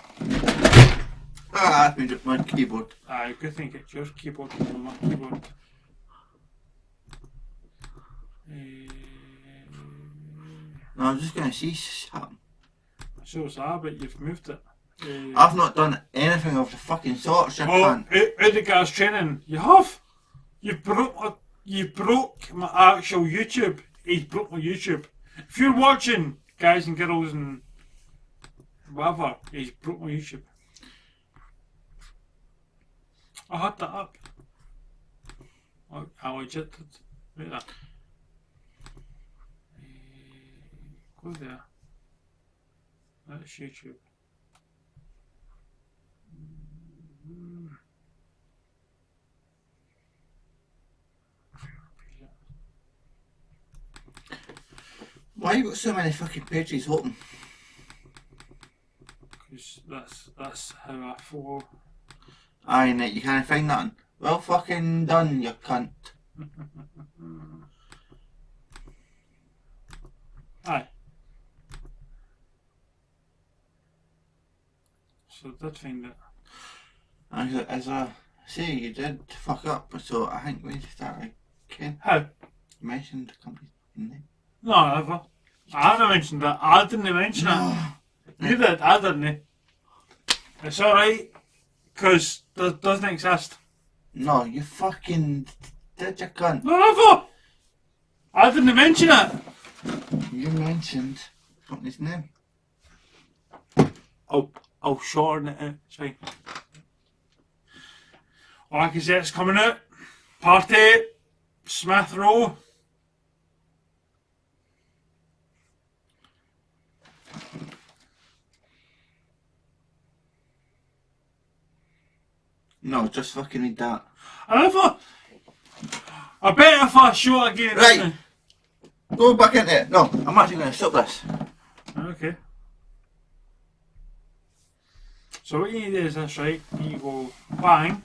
I've been at my keyboard. Aye, good thing it's your keyboard than my keyboard. No, I'm just going to see something. So it's but you've moved it. I've not done anything of the fucking sort, Sheff. Oh, Odegaard's training. You have? You broke my actual YouTube. He broke my YouTube. If you're watching, guys and girls and whatever, he's broke my YouTube. I had that up. I legit did. Right there. Go there. That's YouTube. Why you got so many fucking pages open? Because that's how I follow. Aye, mate, you can't find nothing. Well fucking done, you cunt. Aye. So I did find it. As I say, you did fuck up, so I think we start again. How? You mentioned the company's name. No, never. I haven't mentioned that. I didn't mention it. You did, I didn't. It's alright, because it doesn't exist. No, you fucking did, you cunt. No, never! I didn't mention it. You mentioned the company's name. I'll shorten it. It's fine. Like I said, it's coming out. Party, Smith Row. No, just fucking read that. I bet if I show it again. Right. Go back into it. No, I'm actually going to stop this. Okay. So what you need to do is this, right? You go bang.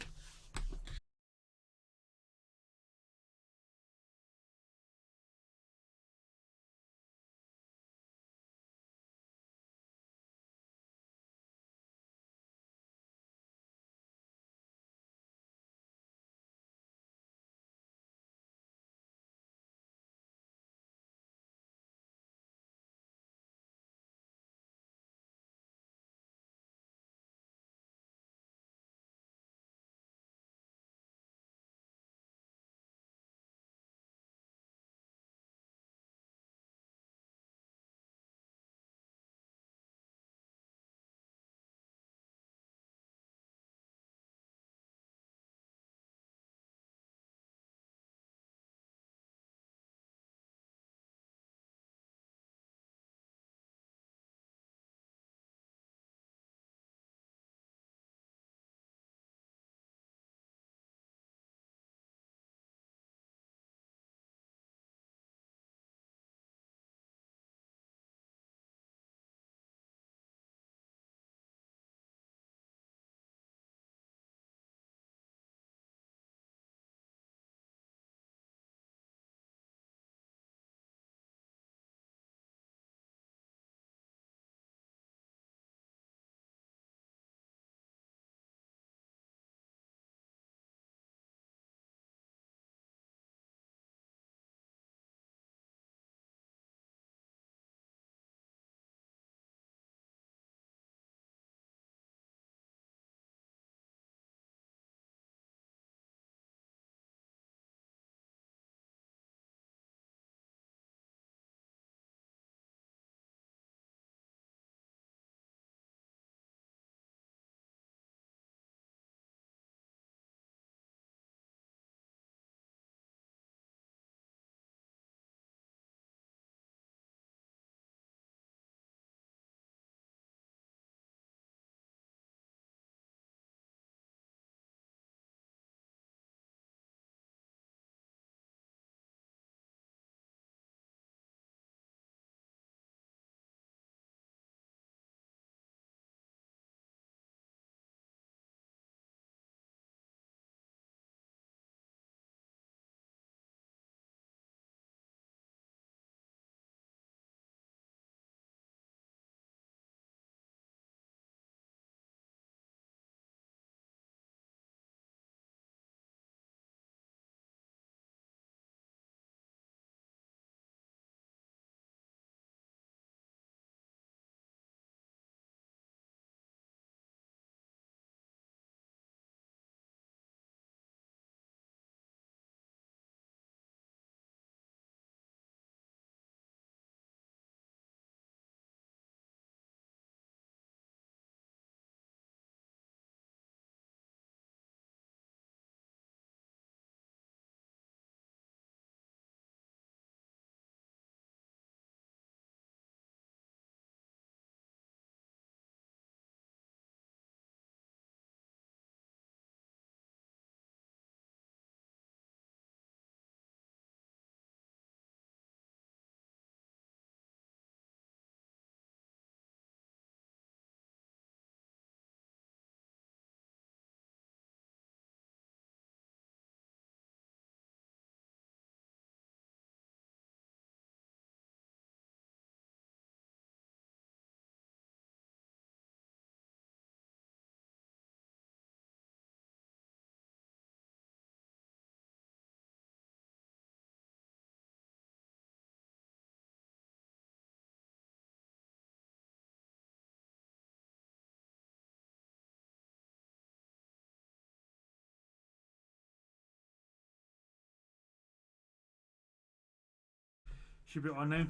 Should be on now.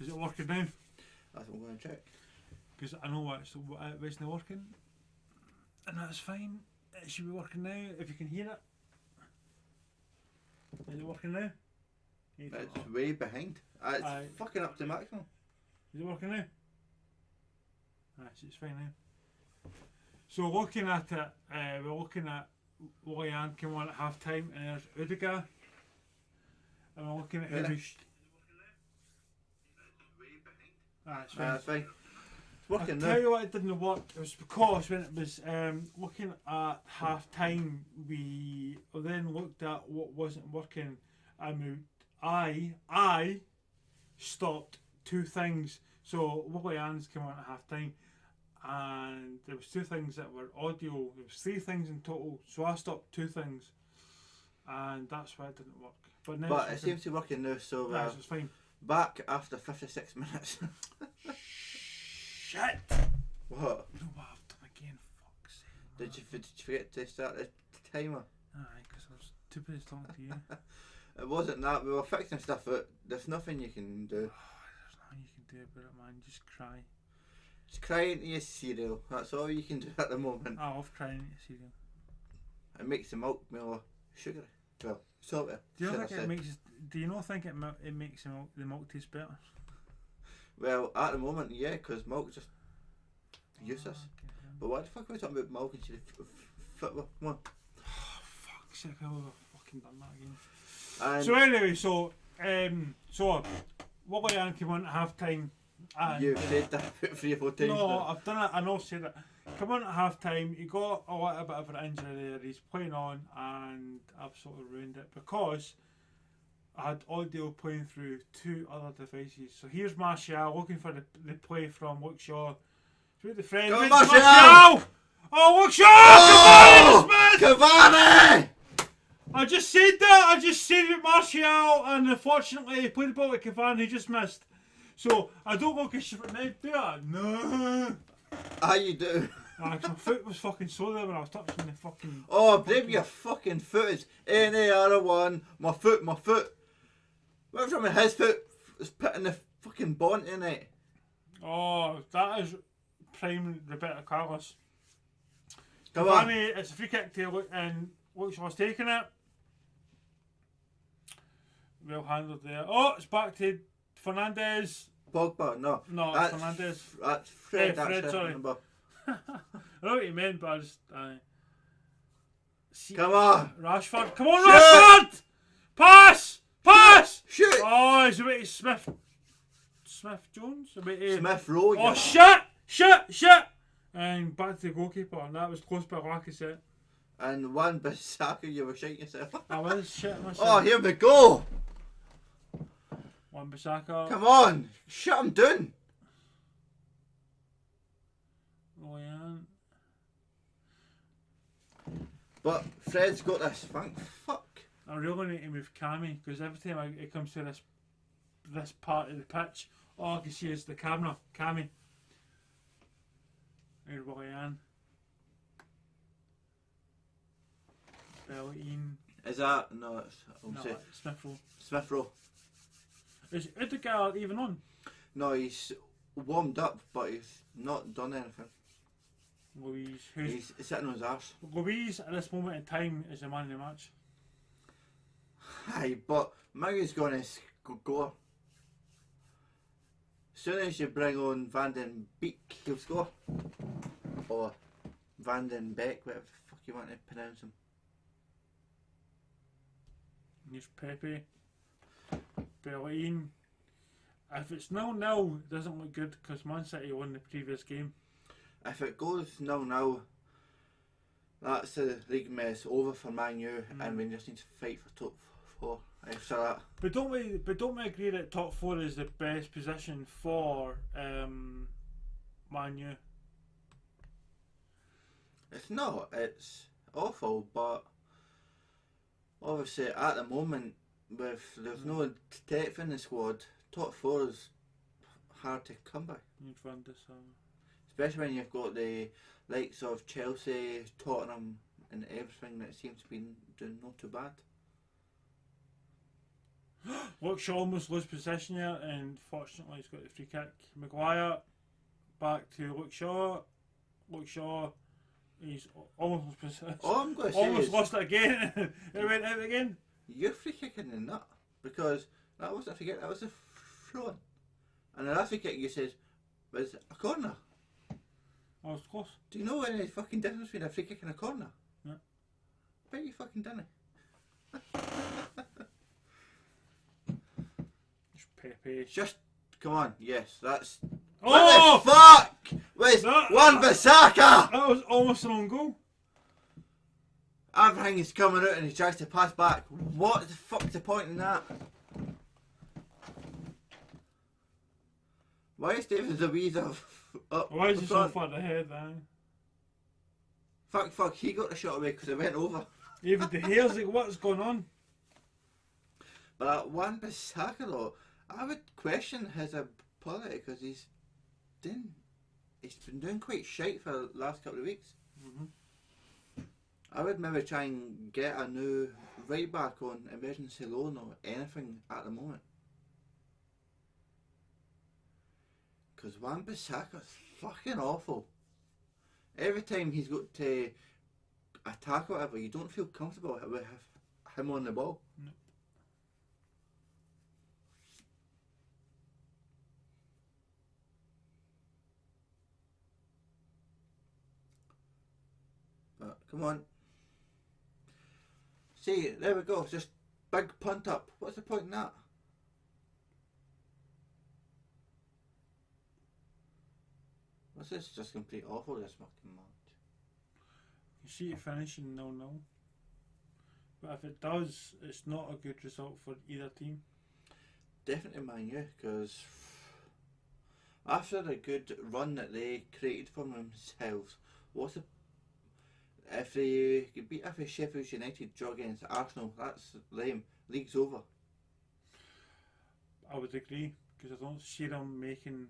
Is it working now? That's what I'm going to check. Because I know it's not working. And that's fine. It should be working now if you can hear it. Is it working now? It's way behind. It's fucking up to maximum. Is it working now? It's fine now. So looking at it, we're looking at Willian came on at half time, and there's Udiga. And we're looking at how it's fine. It's fine. It's working now. I'll tell you what, it didn't work. It was because when it was looking at half time, we then looked at what wasn't working. I stopped two things. So Willian's came on at half time, and there was two things that were audio. There was three things in total. So I stopped two things, and that's why it didn't work. But it seems to be working now. So it's fine. Back after 56 minutes. Shit! What? You know what I've done again? Fuck's sake. Did you forget to start the timer? Aye, because I was too busy talking to you. It wasn't that. We were fixing stuff out. There's nothing you can do. There's nothing you can do about it, man. Just cry. Just cry into your cereal. That's all you can do at the moment. I love crying into cereal. It makes the milk more sugary. Well, salty. Do you not think it makes? Do you not think it makes the milk taste better? Well, at the moment, yeah, because milk's just useless. Okay. But why the fuck are we talking about milk instead of football? Come on. Oh, fuck's sake! I've fucking done that again. And So anyway, so Willian came on at half time. you've said that about 3 or 4 times. No, now. I've done it. I know I've said it. Come on at half time. He got a little bit of an injury there. He's playing on, and absolutely ruined it because I had audio playing through two other devices. So here's Martial looking for the play from Luxor. Through the friend. Go Martial! Oh, Luxor! Oh! Cavani! I just said that. I just said it, Martial, and unfortunately he played the ball at Cavani. He just missed. So I don't look at shit now, do I? No. How you do? My foot was fucking sore there when I was touching the fucking. Oh, blame your fucking foot. It's any other one. My foot. What's wrong with his foot? It's putting the fucking bond in it. Oh, that is prime Roberto Carlos. Come on. Cavani, it's a free kick to look, and Luxor's taking it. Well handled there. Oh, it's back to Fernandes. Pogba, no. No, That's it's Fernandes. That's Fred. Fred, sorry. Number. I know what you meant, but I just. Come on. Rashford. Come on, Rashford! Pass! Pass! Shoot! Oh, he's away to Smith Jones? Smith Rowe. Oh, shit! Shit! And back to the goalkeeper, and that was close by Lacazette. And one Bissaka, you were shitting yourself. I was shitting myself. Oh, here we go. One Bissaka. Come on. Shut him down. Oh, yeah. But Fred's got this. Thank fuck. I really need to move Cammy, because every time it comes to this part of the pitch, all I can see is the camera. Cammy. There's Willian. Bellein. Is that no? It's No, Smith Rowe. Smith Rowe. Is Udegaard even on? No, he's warmed up, but he's not done anything. Louise. He's sitting on his arse. Louise at this moment in time is the man of the match. Aye, but Maggie's going to score. As soon as you bring on Van den Beek, he'll score. Or Van den Beek, whatever the fuck you want to pronounce him. Here's Pepe. Bellein. If it's 0-0, it doesn't look good because Man City won the previous game. If it goes 0-0, that's the league mess over for Man U, and we just need to fight for top 4 after that. But don't we agree that top 4 is the best position for Man U? It's not. It's awful, but obviously at the moment, with there's no depth in the squad, top 4 is hard to come by. You'd run this. Especially when you've got the likes of Chelsea, Tottenham, and everything that seems to be doing not too bad. Look, Shaw almost lost possession there, and fortunately he's got the free kick. Maguire back to Luke Shaw. Luke Shaw, he's almost lost possession. All I'm going to say Almost is, lost it again. It went out again. you're free kicking the nut, because that wasn't a free kick, that was a throw. And the last free kick you said was a corner. I was close. Do you know any fucking difference between a free kick and a corner? Yeah. I bet you fucking done it. Just Pepe. Just, come on, yes, that's... Oh! What the fuck was That- Wan-Bissaka? That was almost an own goal. Everything is coming out and he tries to pass back. What the fuck's the point in that? Why is David Luiz up Why is he so front? far ahead then? Fuck, he got the shot away because it went over. Even the hair's like, what's going on? But Wan-Bissaka though, I would question his ability because he's been doing quite shite for the last couple of weeks. I would maybe try and get a new right back on emergency loan or anything at the moment. Because Wan-Bissaka's fucking awful. Every time he's got to attack or whatever, you don't feel comfortable with him on the ball. No. But come on. See, there we go. Just big punt up. What's the point in that? This is just complete awful, this fucking match. You see it finishing 0-0. But if it does, it's not a good result for either team. Definitely Man U, because after the good run that they created for themselves, what's the... If they beat Sheffield United, draw against Arsenal, that's lame. League's over. I would agree, because I don't see them making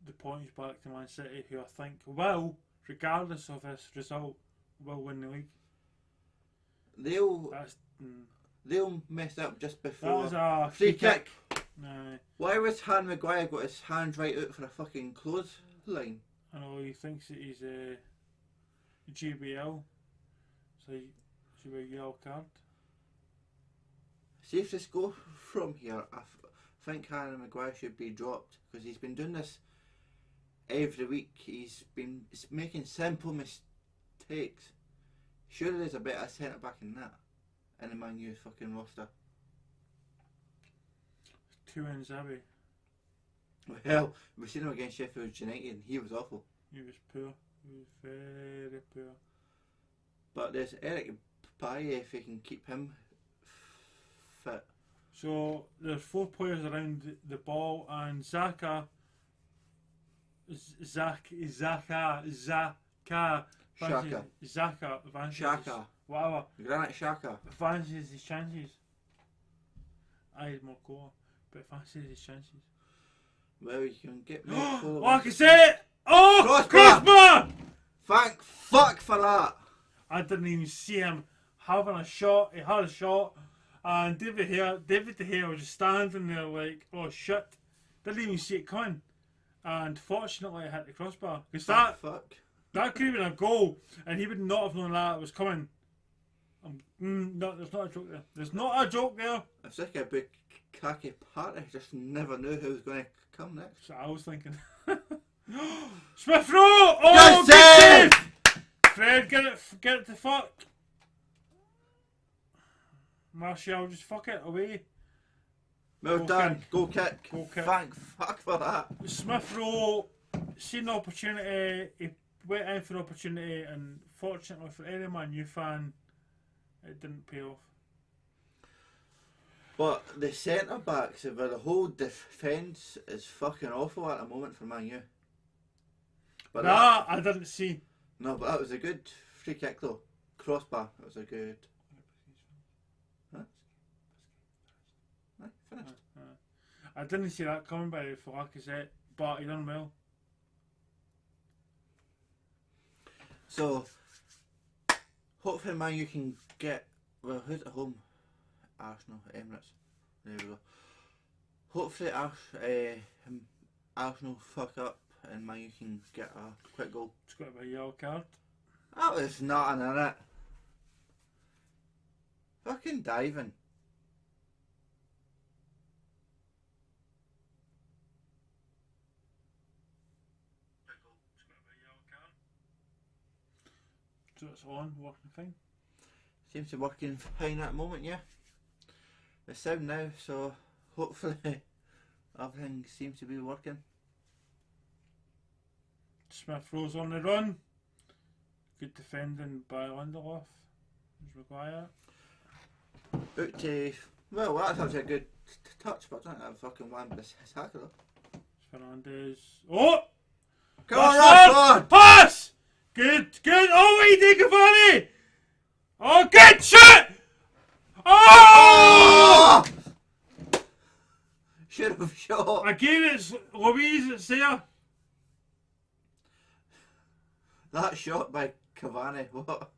the points back to Man City, who I think will, regardless of this result, will win the league. They'll mess up just That before. was a Free kick. Nah, Why was Harry Maguire got his hand right out for a fucking clothesline? I know he thinks that he's a GBL, so he should be a yellow card. See if this go from here, I think Harry Maguire should be dropped because he's been doing this every week. He's been making simple mistakes. Surely there's a better centre back than that in the Man U fucking roster. 2 wins, Abbey. Well, we've seen him against Sheffield United and he was awful. He was poor. He was very poor. But there's Eric Bailly if he can keep him fit. So there's 4 players around the ball, and Xhaka Shaka. Whatever. Granite Shaka. Fancies his chances. I had more core, but fancies his chances. Well, you can get more Oh, I can say it! Oh! Crossbar! Crossbar! Thank fuck for that! I didn't even see him having a shot. He had a shot, and David De Gea was just standing there like, oh shit. Didn't even see it coming. And fortunately, I hit the crossbar. Because that could have been a goal, and he would not have known that it was coming. No, there's not a joke there. There's not a joke there. It's like a big khaki party. Just never knew who was going to come next. So I was thinking. Smith Rowe! Oh, good save! Fred, get it to fuck. Martial, just fuck it away. Well done. Goal kick. Goal kick. Thank fuck for that. Smith Rowe seen the opportunity. He went in for the opportunity, and fortunately for any Man U fan, it didn't pay off. But the centre backs of the whole defence is fucking awful at the moment for Man U. But I didn't see. No, but that was a good free kick though. Crossbar. That was a good. Huh? Right, finished. I didn't see that coming by for Lacazette, but he done well. So Hopefully, man, you can get. Well, who's at home? Arsenal, Emirates. There we go. Hopefully, Arsenal fuck up and man, you can get a quick goal. It's got a yellow card. That was nothing in it. Fucking diving. So it's on, working fine. Seems to be working fine at the moment, yeah. The sound now, so hopefully everything seems to be working. Smith Rowe's on the run. Good defending by Lindelof. Is required. Out to, well, that's actually a good touch, but I don't have fucking one but it's hacker though. Fernandes. Oh! Come on, Rashford! Pass! Good, good. Oh, wait, take Cavani! Oh, good shot! Oh! Should have shot. Again, it's Louise that's there. That shot by Cavani, what?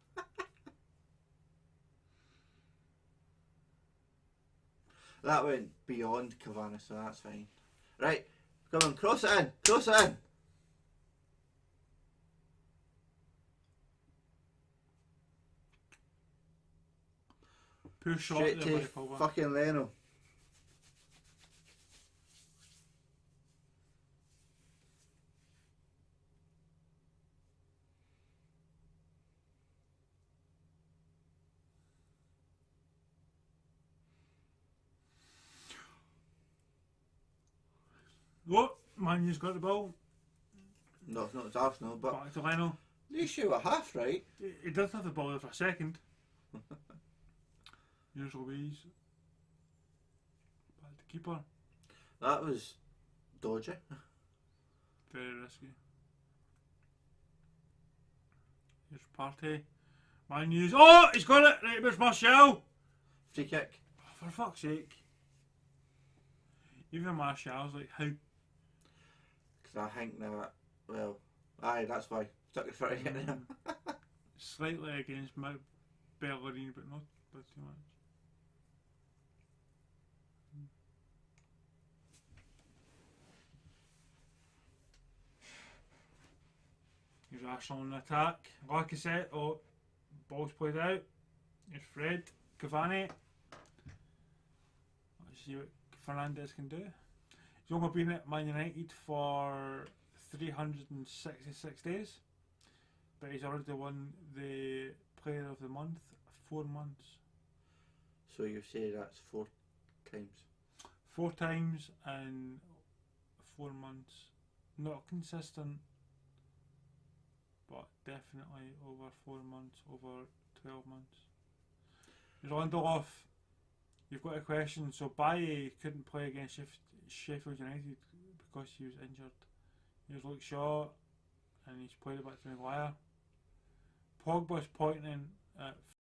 That went beyond Cavani, so that's fine. Right, come on, cross it in, cross it in. Poor shot Straight there by to Pogba. fucking Leno. Oh, Man U's got the ball. No, it's not, it's Arsenal, but Back to Leno. you shoot a half, right? He does have the ball there for a second. Here's Louise. Back to keeper. That was dodgy. Very risky. Here's Partey. Man U's. Oh, he's got it! Right, where's Martial? Free kick. Oh, for fuck's sake. Even Martial's like, how? Because I think that, well, aye, that's why. Stuck it for a hit. Slightly against Bellerin, but not by too much. Here's Arsenal on the attack. Lacazette, oh, ball's played out. Here's Fred, Cavani. Let's see what Fernandes can do. He's only been at Man United for 366 days, but he's already won the Player of the Month 4 months. So you say that's 4 times. 4 times in 4 months. Not consistent, but definitely over 4 months, over 12 months. Here's Lindelof. You've got a question. So Baye couldn't play against Sheffield United because he was injured. Here's Luke Shaw, and he's played it back to Maguire. Pogba's pointing at